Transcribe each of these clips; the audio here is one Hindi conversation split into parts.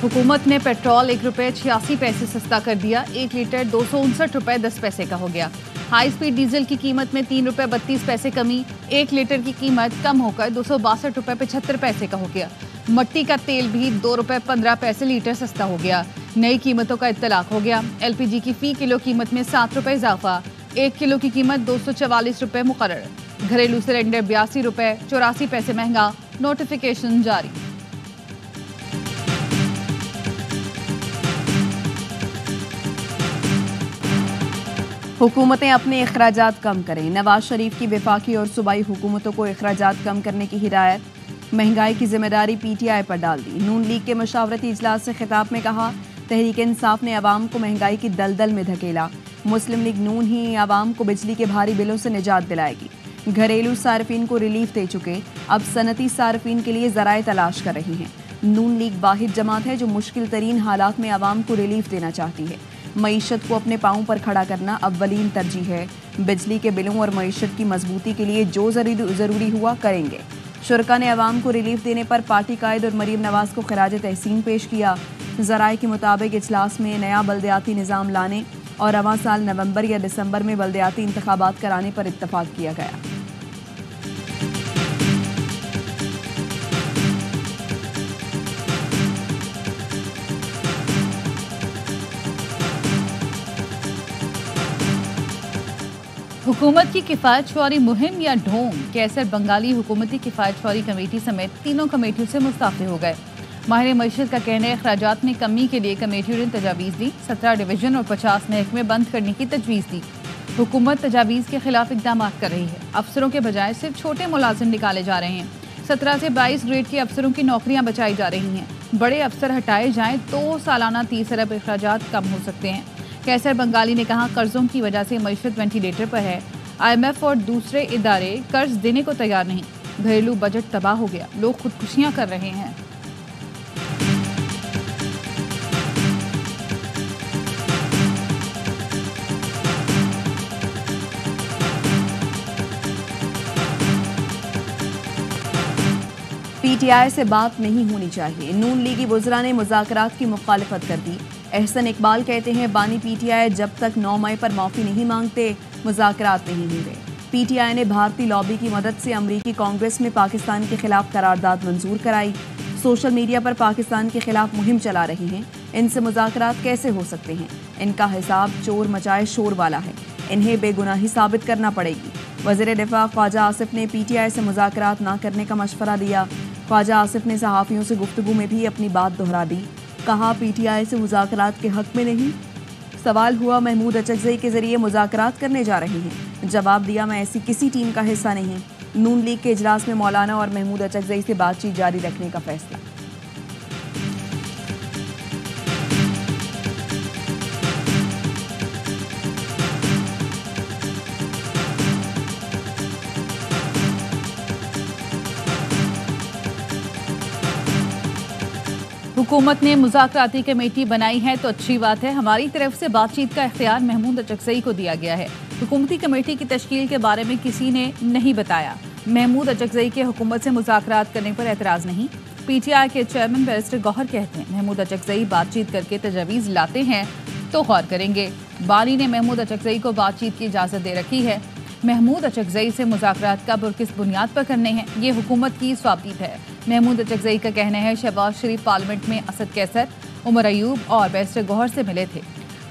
हुकूमत ने पेट्रोल ₹1.86 सस्ता कर दिया। 1 लीटर ₹259.10 का हो गया। हाई स्पीड डीजल की कीमत में ₹3.32 कमी। 1 लीटर की कीमत कम होकर ₹262.75 का हो गया। मट्टी का तेल भी ₹2.15 लीटर सस्ता हो गया। नई कीमतों का इत्तलाक हो गया। LPG की फी किलो कीमत में ₹7 इजाफा। 1 किलो की कीमत ₹244 मुकर्रर। घरेलू सिलेंडर ₹82.84 महंगा। नोटिफिकेशन जारी। हुकूमतें अपने अखराजात कम करें। नवाज शरीफ की वफाकी और सूबाई हुकूमतों को अखराजात कम करने की हिदायत। महंगाई की जिम्मेदारी PTI पर डाल दी। नून लीग के मशावरती इजलास से खिताब में कहा, तहरीक इंसाफ ने अवाम को महंगाई की दलदल में धकेला। मुस्लिम लीग नून ही अवाम को बिजली के भारी बिलों से निजात दिलाएगी। घरेलू सार्फिन को रिलीफ दे चुके, अब सनती सार्फिन के लिए जराए तलाश कर रही हैं। नून लीग वाहिद जमात है जो मुश्किल तरीन हालात में अवाम को रिलीफ देना चाहती है। मईशत को अपने पाँव पर खड़ा करना अव्वलीन तरजीह है। बिजली के बिलों और मईशत की मजबूती के लिए जो ज़रूरी हुआ करेंगे। शुरका ने अवाम को रिलीफ देने पर पार्टी कायद और मरीम नवाज को खराज तहसीन पेश किया। ज़राए के मुताबिक इजलास में नया बल्दियाती निज़ाम लाने और रवां साल नवंबर या दिसंबर में बल्दियाती इंतखाबात कराने पर इत्तफाक किया गया। हुकूमत की किफ़ायतशुमारी मुहिम या ढोंग। कैसर बंगाली हुकूमती किफ़ायतशुमारी कमेटी समेत 3 कमेटियों से मुस्ताफ़े हो गए। माहिर मईशत का कहना है अखराजात में कमी के लिए कमेटियों ने तजावीज़ दी। 17 डिवीज़न और 50 महकमे बंद करने की तजवीज़ दी। हुकूमत तजावीज़ के खिलाफ इक़दाम कर रही है। अफसरों के बजाय सिर्फ छोटे मुलाजिम निकाले जा रहे हैं। 17 से 22 ग्रेड के अफसरों की नौकरियाँ बचाई जा रही हैं। बड़े अफसर हटाए जाएँ तो सालाना 30 अरब अखराजात कम हो सकते हैं। कैसर बंगाली ने कहा, कर्जों की वजह से मईशत वेंटिलेटर पर है। IMF और दूसरे इदारे कर्ज देने को तैयार नहीं। घरेलू बजट तबाह हो गया। लोग खुदकुशियां कर रहे हैं। PTI से बात नहीं होनी चाहिए। नून लीगी वुज़रा ने मुज़ाकरात की मुखालिफत कर दी। एहसन इकबाल कहते हैं, बानी PTI जब तक 9 मई पर माफ़ी नहीं मांगते मुज़ाकरात नहीं होंगे। PTI ने भारतीय लॉबी की मदद से अमरीकी कांग्रेस में पाकिस्तान के खिलाफ करारदाद मंजूर कराई। सोशल मीडिया पर पाकिस्तान के खिलाफ मुहिम चला रही हैं। इनसे मुज़ाकरात कैसे हो सकते हैं? इनका हिसाब चोर मचाए शोर वाला है। इन्हें बेगुनाही साबित करना पड़ेगी। वज़ीर दिफा ख्वाजा आसिफ ने PTI से मुज़ाकरात ना करने का मशवरा दिया। ख्वाजा आसिफ ने सहाफ़ियों से गुफ्तगू में भी अपनी बात दोहरा दी। कहा, PTI से मुज़ाकरात के हक़ में नहीं। सवाल हुआ, महमूद अचकज़ई के ज़रिए मुज़ाकरात करने जा रही हैं। जवाब दिया, मैं ऐसी किसी टीम का हिस्सा नहीं। नून लीग के इजलास में मौलाना और महमूद अचकज़ई से बातचीत जारी रखने का फैसला। हुकूमत ने मुज़ाकराती कमेटी बनाई है तो अच्छी बात है। हमारी तरफ से बातचीत का इख्तियार महमूद अचकज़ई को दिया गया है। हुकूमती कमेटी की तश्कील के बारे में किसी ने नहीं बताया। महमूद अचकज़ई के हुकूमत से मुज़ाकरात करने पर एतराज़ नहीं। PTI के चेयरमैन बैरिस्टर गौहर कहते हैं, महमूद अचकज़ई बातचीत करके तजावीज़ लाते हैं तो गौर करेंगे। बानी ने महमूद अचकज़ई को बातचीत की इजाज़त दे रखी है। महमूद अचकज़ई से मुज़ाकरात कब और किस बुनियाद पर करने हैं, ये हुकूमत की स्वाबदीद है। महमूद अचकज़ई का कहना है, शहबाज शरीफ पार्लियामेंट में असद कैसर, उमर अयूब और बैरिस्टर गौहर से मिले थे।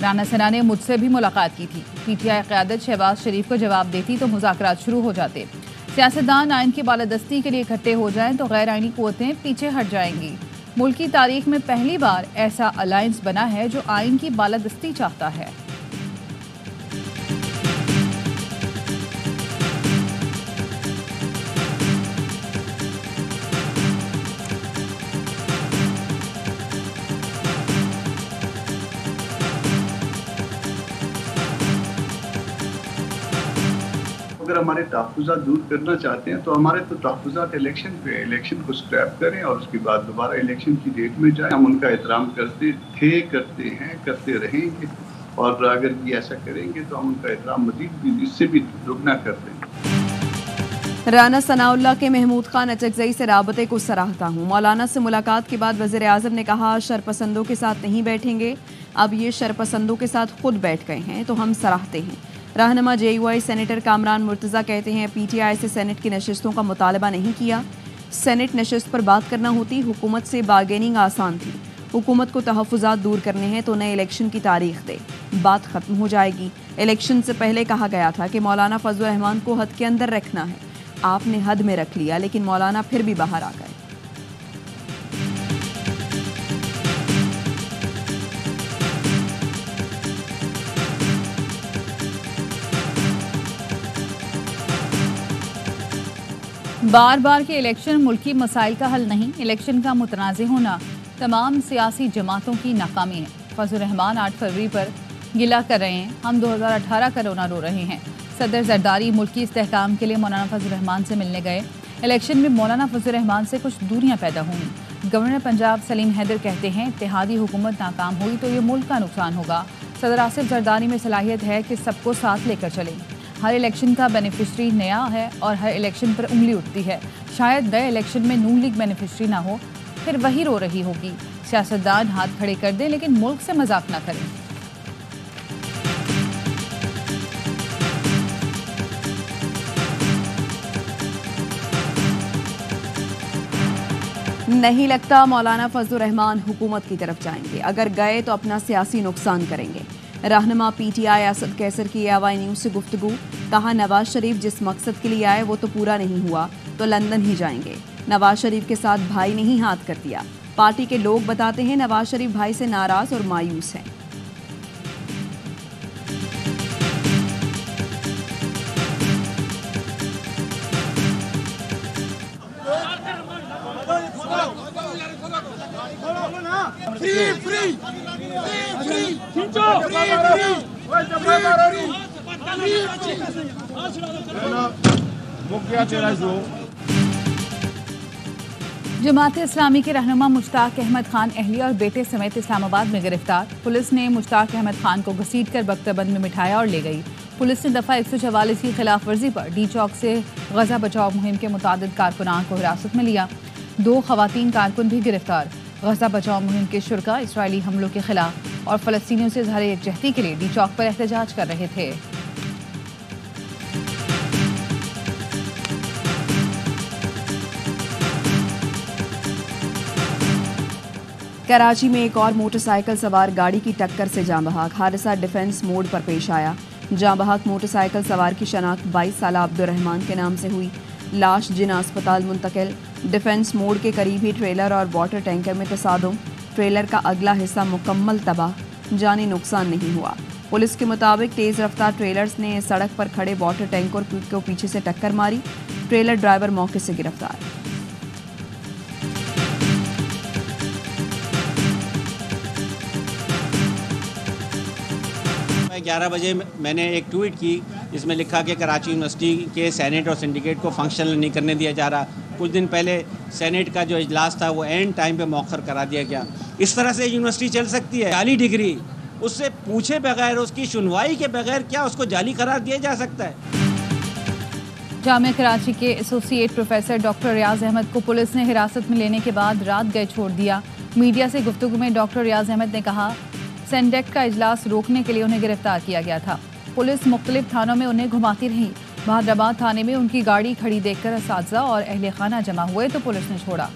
राना सना ने मुझसे भी मुलाकात की थी। PTI क़यादत शहबाज शरीफ को जवाब देती तो मुज़ाकरात शुरू हो जाते। सियासतदान आइन की बालादस्ती के लिए इकट्ठे हो जाएं तो गैर आइनी क़ुव्वतें पीछे हट जाएंगी। मुल्क की तारीख में पहली बार ऐसा अलायंस बना है जो आइन की बालादस्ती चाहता है। अगर हमारे तहफ़्फ़ुज़ात दूर करना चाहते हैं तो हमारे तो तहफ़्फ़ुज़ात इलेक्शन को स्क्रैप करें और उसके बाद दोबारा इलेक्शन की डेट में जाएं। हम उनका एहतराम करते थे, करते हैं, करते रहेंगे और अगर ये ऐसा करेंगे तो हम उनका एहतराम मज़ीद भी इससे भी दुगना कर देंगे। राना सनाउल्लाह के महमूद खान अचकजई से राबते को सराहता हूँ। मौलाना से मुलाकात के बाद वज़ीर आज़म ने कहा शरपसंदों के साथ नहीं बैठेंगे, अब ये शरपसंदों के साथ खुद बैठ गए हैं तो हम सराहते हैं। रहनुमा JUI सेनेटर कामरान मुर्तज़ा कहते हैं PTI से सेनेट की नशिस्तों का मुतालबा नहीं किया। सेनेट नशिस्त पर बात करना होती, हुकूमत से बार्गेनिंग आसान थी। हुकूमत को तहफ़्फ़ुज़ात दूर करने हैं तो नए इलेक्शन की तारीख दे, बात ख़त्म हो जाएगी। इलेक्शन से पहले कहा गया था कि मौलाना फजल रहमान को हद के अंदर रखना है, आपने हद में रख लिया, लेकिन मौलाना फिर भी बाहर आ गए। बार बार के इलेक्शन मुल्की मसाइल का हल नहीं, इलेक्शन का मुतनाज़ होना तमाम सियासी जमातों की नाकामी है। फजल रहमान 8 फरवरी पर गिला कर रहे हैं, हम 2018 का रोना रो रहे हैं। सदर जरदारी मुल्की इस्तेहकाम के लिए मौलाना फजल रहमान से मिलने गए। इलेक्शन में मौलाना फजल रहमान से कुछ दूरियां पैदा हुई। गवर्नर पंजाब सलीम हैदर कहते हैं इत्तेहादी हुकूमत नाकाम हुई तो ये मुल्क का नुकसान होगा। सदर आसिफ जरदारी में सलाहियत है कि सबको साथ लेकर चलें। हर इलेक्शन का बेनिफिशरी नया है और हर इलेक्शन पर उंगली उठती है। शायद नए इलेक्शन में नून लीग बेनिफिशरी ना हो, फिर वही रो रही होगी। सियासतदान हाथ खड़े कर दें लेकिन मुल्क से मजाक ना करें। नहीं लगता मौलाना फजल रहमान हुकूमत की तरफ जाएंगे, अगर गए तो अपना सियासी नुकसान करेंगे। रहनुमा PTI असद कैसर की AY न्यूज़ से गुफ्तगू, कहा नवाज शरीफ जिस मकसद के लिए आए वो तो पूरा नहीं हुआ तो लंदन ही जाएंगे। नवाज शरीफ के साथ भाई ने ही हाथ कर दिया। पार्टी के लोग बताते हैं नवाज शरीफ भाई से नाराज और मायूस हैं। जमात इस्लामी के रहनुमा मुश्ताक अहमद खान अहलिया और बेटे समेत इस्लामाबाद में गिरफ्तार। पुलिस ने मुश्ताक अहमद खान को घसीट कर बख्तरबंद में मिठाया और ले गई। पुलिस ने दफ़ा 144 की खिलाफ वर्जी पर डी चौक से गजा बचाव मुहिम के मुतादिद कारकुनान को हिरासत में लिया। 2 खवातीन कारकुन भी गिरफ्तार। गजा बचाव मुहिम के शुरका इसराइली हमलों के खिलाफ और फ़लस्तीनियों से इज़हार यकजहती के लिए डी चौक पर एहतजाज कर रहे थे। कराची में एक और मोटरसाइकिल सवार गाड़ी की टक्कर से जाँ बहक। हादसा डिफेंस मोड़ पर पेश आया। जाँ बहक मोटरसाइकिल सवार की शनाख्त 22 साला अब्दुर्रहमान के नाम से हुई। लाश जिना अस्पताल मुंतकिल। डिफेंस मोड़ के करीब ही ट्रेलर और वाटर टैंकर में तसादुम। ट्रेलर का अगला हिस्सा मुकम्मल तबाह, जानी नुकसान नहीं हुआ। पुलिस के मुताबिक तेज़ रफ्तार ट्रेलर्स ने सड़क पर खड़े वाटर टैंकर को पीछे से टक्कर मारी। ट्रेलर ड्राइवर मौके से गिरफ्तार। 11 बजे मैंने एक ट्वीट की जिसमें लिखा कि कराची यूनिवर्सिटी के सेनेट और सिंडिकेट को फंक्शनल नहीं करने दिया जा रहा। कुछ दिन पहले सेनेट का जो इजलास था वो एंड टाइम पे मौखर करा दिया गया। इस तरह से यूनिवर्सिटी चल सकती है? जाली डिग्री उससे पूछे बगैर, उसकी सुनवाई के बगैर क्या उसको जाली करार दिया जा सकता है? जामिया कराची के एसोसिएट प्रोफेसर डॉक्टर रियाज अहमद को पुलिस ने हिरासत में लेने के बाद रात गए छोड़ दिया। मीडिया से गुफ्तगू में डॉक्टर रियाज अहमद ने कहा सेंडेक्ट का इजलास रोकने के लिए उन्हें गिरफ्तार किया गया था। पुलिस मुख्तलिफ थानों में उन्हें घुमाती रही। बहादराबाद थाने में उनकी गाड़ी खड़ी देखकर असातिज़ा और अहले खाना जमा हुए तो पुलिस ने छोड़ा।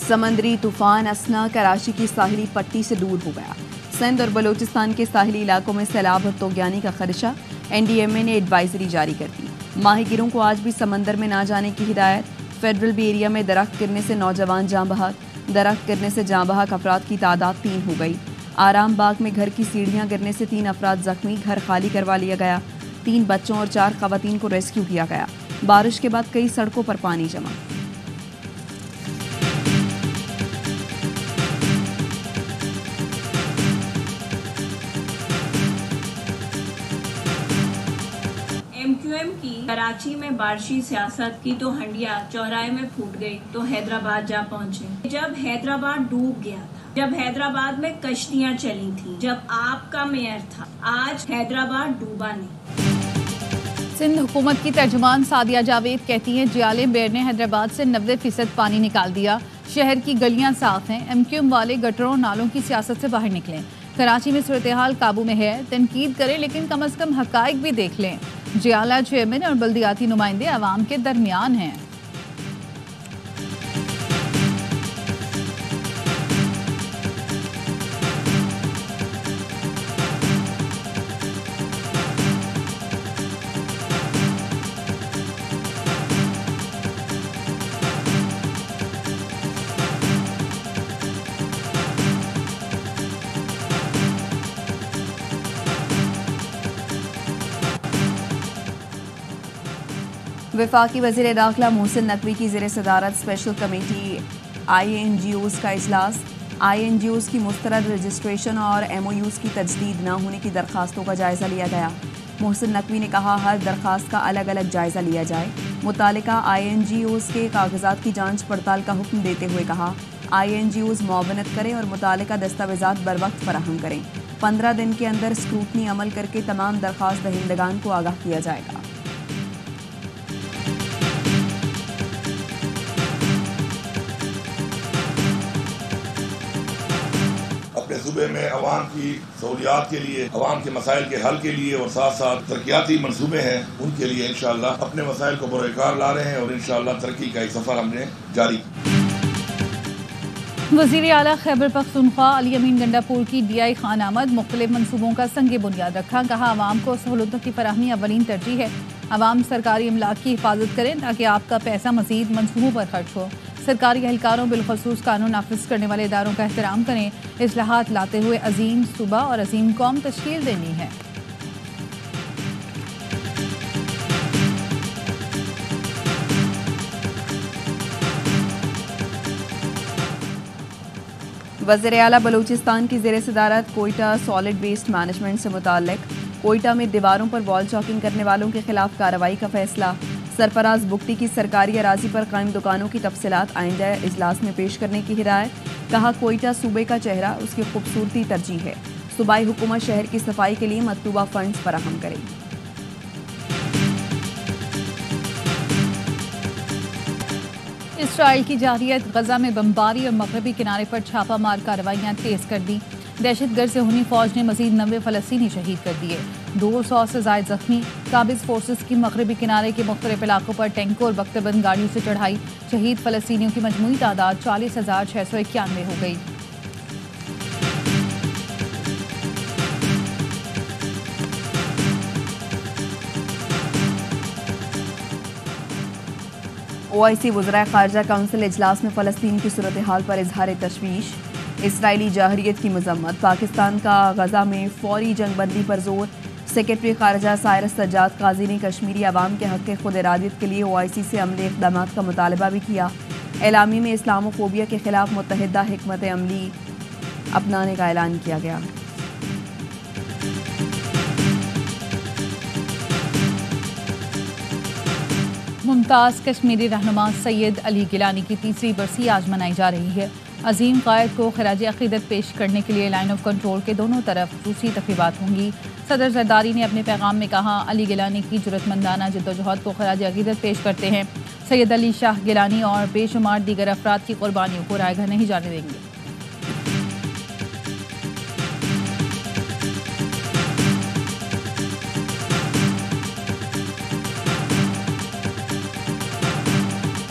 समंदरी तूफान असना कराची की साहिली पट्टी से दूर हो गया। सिंध और बलूचिस्तान के साहिली इलाकों में सैलाब और तोगयानी का खदशा। NDMA ने एडवाइजरी जारी कर दी। माहिगिरों को आज भी समंदर में ना जाने की हिदायत। फेडरल बी एरिया में दरख्त गिरने से नौजवान जाँ बहक। दरख्त गिरने से जाँ बहक अफराद की तादाद 3 हो गई। आराम बाग में घर की सीढ़ियां गिरने से 3 अफराद जख्मी, घर खाली करवा लिया गया। 3 बच्चों और 4 खवातीन को रेस्क्यू किया गया। बारिश के बाद कई सड़कों पर पानी जमा। MQM की कराची में बारिशी सियासत की तो हंडिया चौराहे में फूट गई तो हैदराबाद जा पहुंचे। जब हैदराबाद डूब गया था, जब हैदराबाद में कश्तियां चली थी, जब आपका मेयर था। आज हैदराबाद डूबा नहीं। सिंध हुकूमत की तर्जुमान सादिया जावेद कहती हैं जियाले बेर ने हैदराबाद से 90% पानी निकाल दिया। शहर की गलियां साफ हैं। एमक्यूएम वाले गटरों नालों की सियासत से बाहर निकलें। कराची में सूरत हाल काबू में है। तनकीद करें लेकिन कम अज कम हकाइक भी देख लें। जियाला चेयरमैन और बल्दियाती नुमाइंदे आवाम के दरमियान हैं। वफाकी वज़ीर दाखिला मोहसिन नकवी की ज़ेर सदारत स्पेशल कमेटी INGOs का इजलास। INGOs की मुस्तरद रजिस्ट्रेशन और MOUs की तजदीद न होने की दरखास्तों का जायज़ा लिया गया। मोहसिन नकवी ने कहा हर दरखास्त का अलग अलग जायज़ा लिया जाए। मुतालिका INGOs के कागजात की जांच पड़ताल का हुक्म देते हुए कहा INGOs मुआवनत करें और मुतालिका दस्तावेज़ात बर वक्त फराहम करें। 15 दिन के अंदर स्क्रूटनी अमल करके तमाम दरखास्त दहिंदगान को आगाह किया जाएगा। सूबे में अवाम की सहूलियात के लिए, अवाम के मसाइल के हल के लिए और साथ साथ तरक्याती मनसूबे हैं, उनके लिए इंशाअल्लाह अपने मसाइल को बरोकार ला रहे हैं और इंशाअल्लाह तरक्की का एक सफ़र हमने जारी। वज़ीर आला खैबर पख्तूनख्वा अली अमीन गंडापुर की DI खान आमद मुख्तलिफ मनसूबों का संगे बुनियाद रखा। कहा आवाम को सहूलतों की फराहमी अवलीन तरजीह है। आवाम सरकारी इमलाक की हिफाजत करें ताकि आपका पैसा मज़ीद मनसूबों पर खर्च हो। सरकारी एहलकारों बिलखसूस कानून नाफिज करने वाले इदारों का एहतराम करें। इस्लाहात लाते हुए अजीम सूबा और अजीम कौम तश्कील देनी है। वज़ीर आला बलूचिस्तान की ज़ेर सदारत कोयटा सॉलिड वेस्ट मैनेजमेंट से मुताल्लिक कोयटा में दीवारों पर वॉल चॉकिंग करने वालों के खिलाफ कार्रवाई का फैसला। सरफराज बुगटी की सरकारी अराजी पर कायम दुकानों की तफसीलात आइंदा इजलास में पेश करने की हिदायत। कहा कोयटा सूबे का चेहरा उसकी खूबसूरती तरजीह है। सूबाई हुकूमत शहर की सफाई के लिए मतलूबा फंड्स फराहम करेगी। इसराइल की जारियत गजा में बमबारी और मगरबी किनारे पर छापा मार कार्रवाइयाँ तेज कर दी। दहशतगर्द से हुनी फौज ने मजीद 90 फ़लस्तीनी शहीद कर दिए। 200 से ज्यादा जख्मी। काबिज फोर्सेस की मगरबी किनारे के मुख्तलिफ इलाकों पर टैंकों और बख्तबंद गाड़ियों से चढ़ाई। शहीद फ़लस्तीनियों की मजमूई तादाद 40,691 हो गई। OIC वज़राए ख़ारजा काउंसिल इजलास में फ़लस्तीन की सूरत हाल पर इजहार तशवीश। इसराइली जहरियत की मजम्मत। पाकिस्तान का गजा में फौरी जंगबंदी पर जोर। सेक्रेटरी ख़ारजा साइरस सज्जाद काजी ने कश्मीरी अवाम के हक़ खुद इरादियत के लिए OIC से अमली इक़दाम का मुतालबा भी किया। एलामी में इस्लामोफोबिया के खिलाफ मुत्तहिदा हिकमत अमली अपनाने का ऐलान किया गया। मुमताज़ कश्मीरी रहनुमा सैयद अली गिलानी की तीसरी बरसी आज मनाई जा रही है। अजीम कायद को खराज अक़ीदत पेश करने के लिए लाइन ऑफ कंट्रोल के दोनों तरफ दूसरी तक़रीबात होंगी। सदर जरदारी ने अपने पैगाम में कहा अली गिलानी की जुर्रतमंदाना जद्दोजहद को खराज अक़ीदत पेश करते हैं। सैयद अली शाह गिलानी और बेशुमार दीगर अफराद की कुर्बानियों को रायगा नहीं जाने देंगे।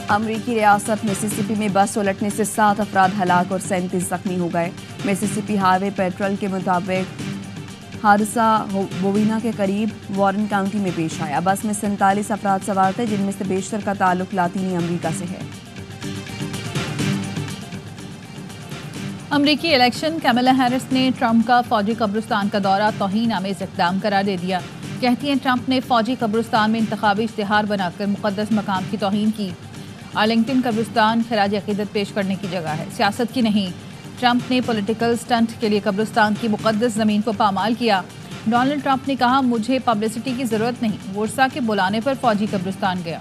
अमरीकी रियासत मिसिसिपी में बस उलटने से 7 अफराद हलाक और 37 जख्मी हो गए। मिसिसिपी हाईवे पेट्रोल के मुताबिक हादसा बोवीना के करीब वारन काउंटी में पेश आया। बस में 47 अफराद सवार थे जिनमें से बेशतर का ताल्लुक लातीनी अमरीका से है। अमरीकी इलेक्शन कैमला हैरिस ने ट्रंप का फौजी कब्रिस्तान का दौरा तौहीन आमेज इक़दाम करार दे दिया। कहती हैं ट्रंप ने फौजी कब्रिस्तान में इंतखाबी इश्तिहार बनाकर मुक़द्दस मकाम की तौहीन की। आर्लिंगटन कब्रिस्तान खराज अक़ीदत पेश करने की जगह है, सियासत की नहीं। ट्रंप ने पॉलिटिकल स्टंट के लिए कब्रिस्तान की मुक़द्दस ज़मीन को पामाल किया। डोनाल्ड ट्रंप ने कहा मुझे पब्लिसिटी की ज़रूरत नहीं, वर्सा के बुलाने पर फौजी कब्रिस्तान गया।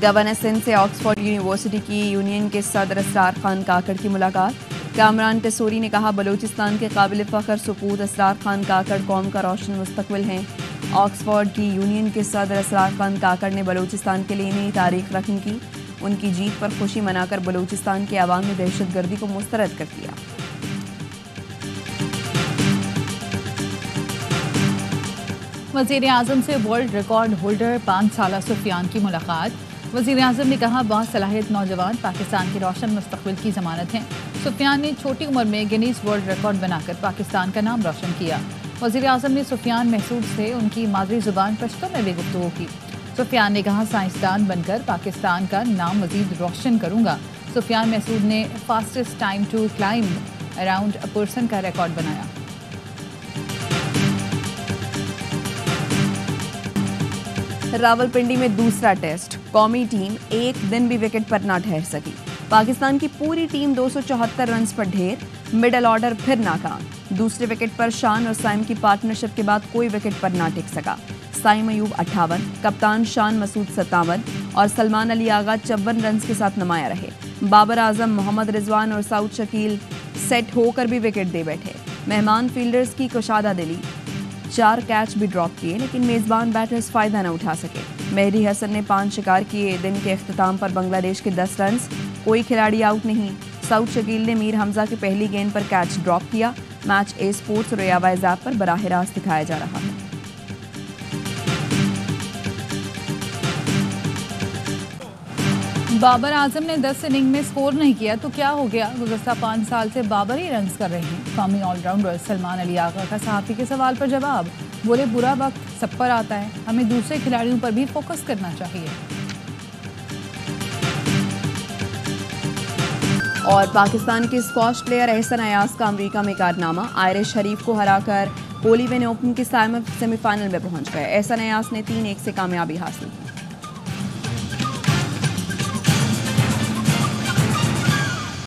गवर्नर सिंध से ऑक्सफोर्ड यूनिवर्सिटी की यूनियन के सदर असरार खान काकड़ की मुलाकात। कामरान टेसूरी ने कहा, बलूचिस्तान के काबिल फ़ख्र सपूत असरार खान काकड़ कौम का रोशन मुस्तकबिल हैं। ऑक्सफोर्ड की यूनियन के सदर असरार खान काकड़ ने बलूचिस्तान के लिए नई तारीख रकम की। उनकी जीत पर खुशी मनाकर बलूचिस्तान के अवाम ने दहशतगर्दी को मुस्तरद कर दिया। वज़ीर आज़म से वर्ल्ड रिकॉर्ड होल्डर 5 साला सुफियान की मुलाकात। वज़ीर आज़म ने कहा, बासलाहियत नौजवान पाकिस्तान के रोशन मुस्तकबिल की ज़मानत हैं। सुफियान ने छोटी उम्र में गिनीज वर्ल्ड रिकॉर्ड बनाकर पाकिस्तान का नाम रोशन किया। वज़ीर आज़म ने सुफियान महसूद से उनकी मादरी ज़ुबान पश्तो में भी गुफ्तगू की। सुफियान ने कहा, साइंसदान बनकर पाकिस्तान का नाम मज़ीद रोशन करूँगा। सुफियान महसूद ने fastest time to climb around a person का रिकॉर्ड बनाया। रावलपिंडी में दूसरा टेस्ट, कौमी टीम एक दिन भी विकेट पर ना ठहर सकी। पाकिस्तान की पूरी टीम 274 रन पर ढेर, मिडल ऑर्डर फिर नाकाम। दूसरे विकेट पर शान और साइम की पार्टनरशिप के बाद कोई विकेट पर ना टिक सका। साइम अयूब 58, कप्तान शान मसूद 57 और सलमान अली आगा 54 रन के साथ नुमाया रहे। बाबर आजम, मोहम्मद रिजवान और साउद शकील सेट होकर भी विकेट दे बैठे। मेहमान फील्डर्स की कुशादा दिली, 4 कैच भी ड्रॉप किए, लेकिन मेजबान बैटर्स फायदा न उठा सके। मेहदी हसन ने 5 शिकार किए। दिन के अख्ताम पर बांग्लादेश के 10 रन, कोई खिलाड़ी आउट नहीं। साउद शकील ने मीर हमजा की पहली गेंद पर कैच ड्रॉप किया। मैच ए स्पोर्ट्स और यावाइज ऐप पर बराह रास्त दिखाया जा रहा है। बाबर आजम ने 10 इनिंग में स्कोर नहीं किया तो क्या हो गया? गुज़श्ता 5 साल से बाबर ही रन्स कर रहे हैं। कौमी ऑलराउंडर सलमान अली आगा का सहाफ़ी के सवाल पर जवाब, बोले, बुरा वक्त सब पर आता है, हमें दूसरे खिलाड़ियों पर भी फोकस करना चाहिए। और पाकिस्तान के स्क्वॉश प्लेयर एहसन अयाज का अमेरिका में कारनामा, आयरिश हरीफ को हराकर कोलिवन ओपन के सेमीफाइनल में पहुंच गए। एहसन अयाज ने 3-1 से कामयाबी हासिल की।